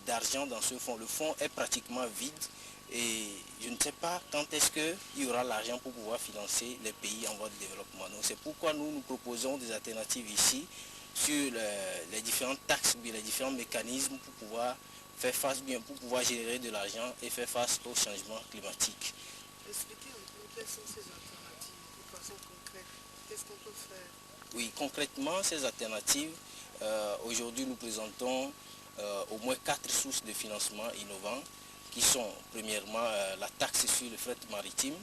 d'argent dans ce fonds. Le fonds est pratiquement vide et je ne sais pas quand est-ce qu'il y aura l'argent pour pouvoir financer les pays en voie de développement. Donc c'est pourquoi nous proposons des alternatives ici sur les différentes taxes ou bien les différents mécanismes pour pouvoir faire face, bien pour pouvoir générer de l'argent et faire face au changement climatique. Expliquez un peu quelles sont ces alternatives de façon concrète. Qu'est-ce qu'on peut faire? Oui, concrètement, ces alternatives, aujourd'hui nous présentons au moins 4 sources de financement innovants qui sont premièrement la taxe sur le fret maritime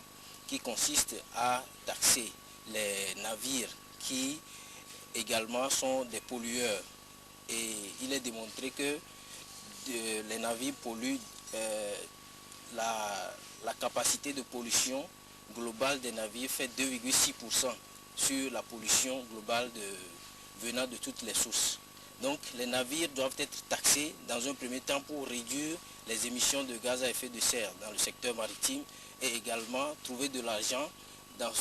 qui consiste à taxer les navires qui également sont des pollueurs. Et il est démontré que les navires polluent la capacité de pollution globale des navires fait 2,6% sur la pollution globale venant de toutes les sources. Donc les navires doivent être taxés dans un premier temps pour réduire les émissions de gaz à effet de serre dans le secteur maritime et également trouver de l'argent dans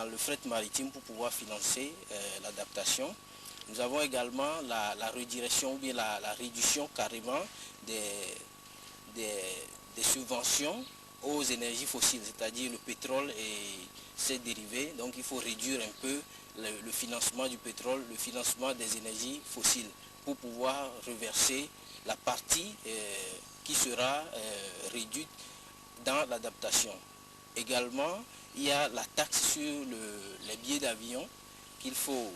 le fret maritime pour pouvoir financer l'adaptation. Nous avons également la redirection ou bien la réduction carrément des subventions aux énergies fossiles, c'est-à-dire le pétrole et ses dérivés. Donc il faut réduire un peu le financement du pétrole, le financement des énergies fossiles pour pouvoir reverser la partie qui sera réduite dans l'adaptation. Également, il y a la taxe sur les billets d'avion qu'il faut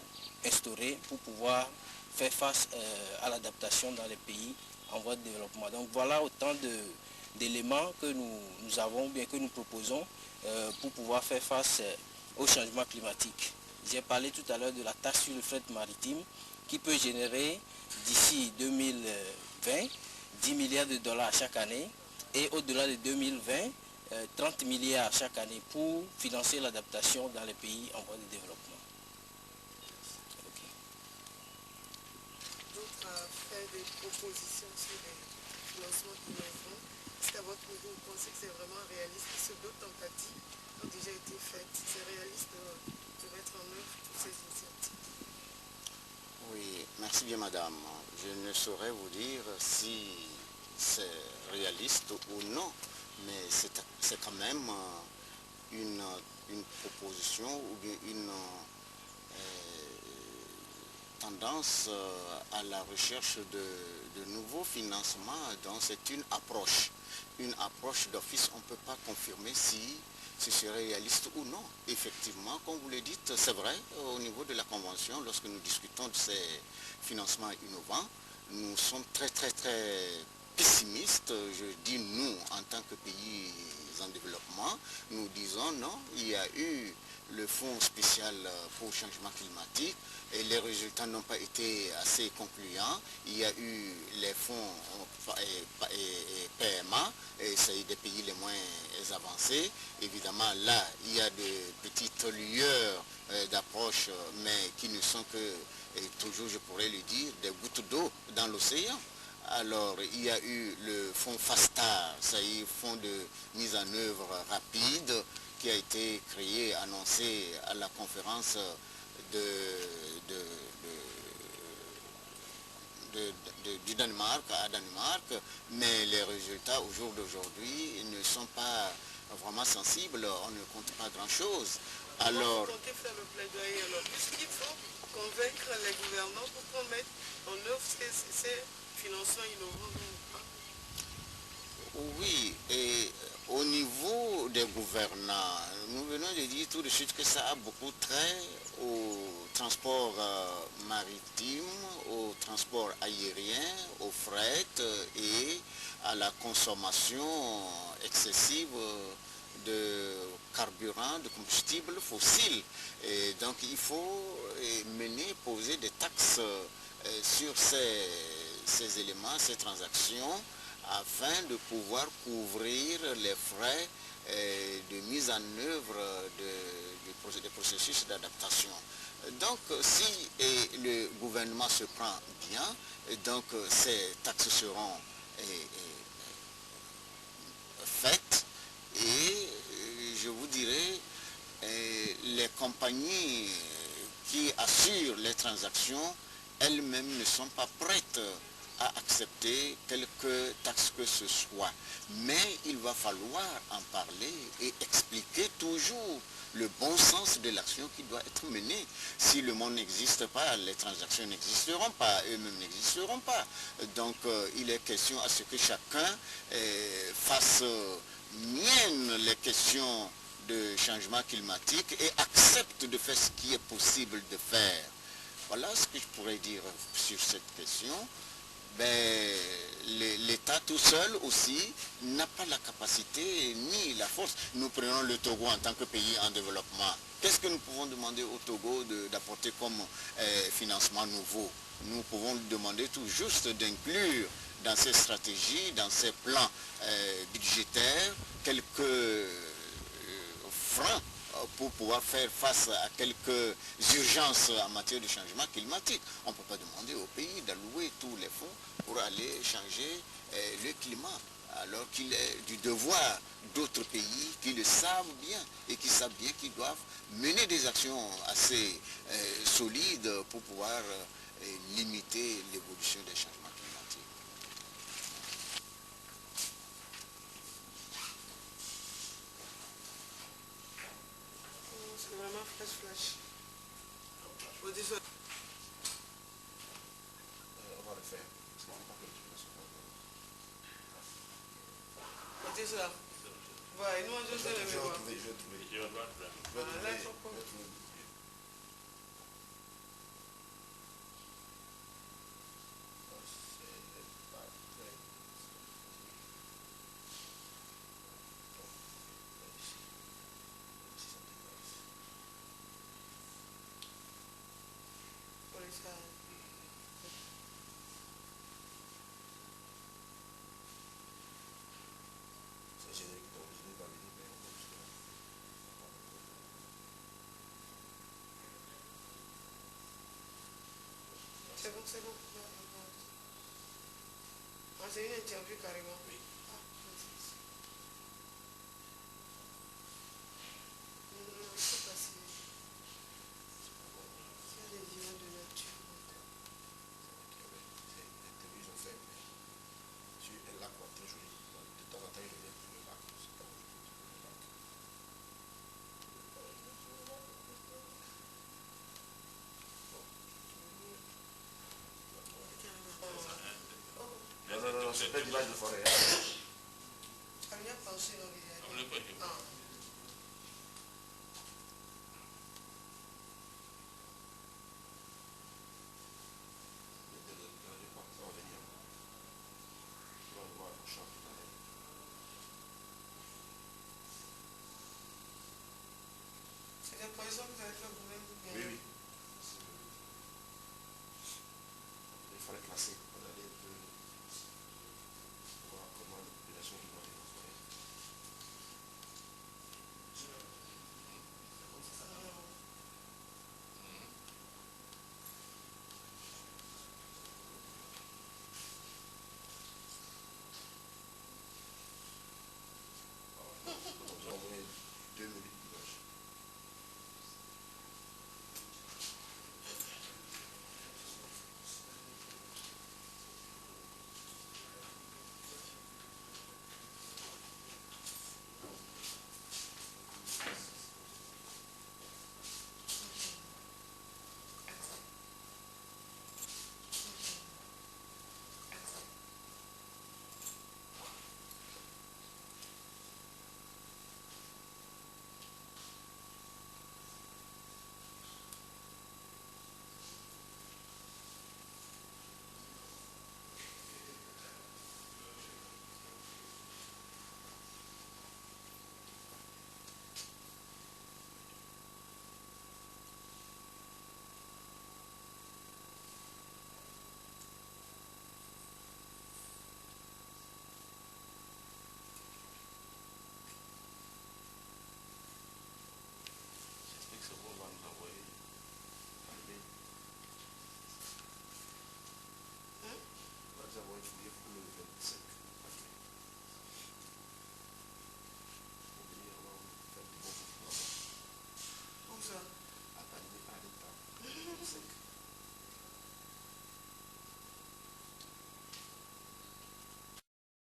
instaurer pour pouvoir faire face à l'adaptation dans les pays en voie de développement. Donc voilà autant d'éléments que nous avons, bien que nous proposons pour pouvoir faire face au changement climatique. J'ai parlé tout à l'heure de la taxe sur le fret maritime qui peut générer d'ici 2020 10 milliards de dollars chaque année et au-delà de 2020 30 milliards chaque année pour financer l'adaptation dans les pays en voie de développement. Okay. D'autres à faire des propositions sur les financements innovants. Est-ce qu'à votre niveau, vous pensez que c'est vraiment réaliste? Parce que d'autres tentatives ont déjà été faites. C'est réaliste de mettre en œuvre toutes ces initiatives? Oui, merci bien madame. Je ne saurais vous dire si c'est réaliste ou non, mais c'est quand même une proposition ou bien une tendance à la recherche de nouveaux financements. Donc c'est une approche d'office. On ne peut pas confirmer si ce serait réaliste ou non. Effectivement, comme vous le dites, c'est vrai, au niveau de la Convention, lorsque nous discutons de ces financements innovants, nous sommes très pessimistes. Je dis nous, en tant que pays en développement, nous disons non, il y a eu le fonds spécial pour le changement climatique et les résultats n'ont pas été assez concluants. Il y a eu les fonds PMA, et c'est des pays les moins avancés. Évidemment, là, il y a de petites lueurs d'approche, mais qui ne sont que, et toujours je pourrais le dire, des gouttes d'eau dans l'océan. Alors, il y a eu le fonds FASTAR, c'est-à-dire fonds de mise en œuvre rapide, qui a été créé, annoncé à la conférence du Danemark, à Danemark, mais les résultats au jour d'aujourd'hui ne sont pas vraiment sensibles, on ne compte pas grand-chose. Alors, vous comptez faire le plaidoyer alors? Puisqu'il faut convaincre les gouvernants pour qu'on mette en œuvre ces financements innovants dont on parle. Oui, et au niveau des gouvernants, nous venons de dire tout de suite que ça a beaucoup trait au transport maritime, au transport aérien, au fret et à la consommation excessive de carburant, de combustibles fossiles. Et donc il faut poser des taxes sur ces éléments, ces transactions, afin de pouvoir couvrir les frais de mise en œuvre des processus d'adaptation. Donc si le gouvernement se prend bien, donc ces taxes seront faites et je vous dirais les compagnies qui assurent les transactions elles-mêmes ne sont pas prêtes à accepter quelque taxe que ce soit. Mais il va falloir en parler et expliquer toujours le bon sens de l'action qui doit être menée. Si le monde n'existe pas, les transactions n'existeront pas, eux-mêmes n'existeront pas. Donc il est question à ce que chacun fasse mienne les questions de changement climatique et accepte de faire ce qui est possible de faire. Voilà ce que je pourrais dire sur cette question. Ben, l'État tout seul aussi n'a pas la capacité ni la force. Nous prenons le Togo en tant que pays en développement. Qu'est-ce que nous pouvons demander au Togo d'apporter comme financement nouveau? Nous pouvons lui demander tout juste d'inclure dans ses stratégies, dans ses plans budgétaires, quelques francs pour pouvoir faire face à quelques urgences en matière de changement climatique. On ne peut pas demander au pays d'allouer tous les fonds pour aller changer le climat, alors qu'il est du devoir d'autres pays qui le savent bien et qui savent bien qu'ils doivent mener des actions assez solides pour pouvoir limiter l'évolution des changements climatiques. C'est vraiment flash. On va le faire. C'est ça. Voilà, ils m'ont juste le mémoire. Je vais trouver. Là, ils sont pas. C'est générique, donc je l'ai validé, mais on va juste C'est bon, c'est bon. Ah, c'est une interview carrément. Oui. Ah, non, je sais pas si il y a des images de nature. C'est l'interview ils ont fait, mais sur un lac très joli. De temps en temps, il revient sur le lac. C'est pas aujourd'hui, sur le lac. Non, c'est pas l'image de forêt. Tu as bien pensé, non, ah. Ça va venir. On va voir le champ tout à l'heure. C'est des poissons que vous avez fait vous-même ou bien? Oui, oui. Il fallait classer.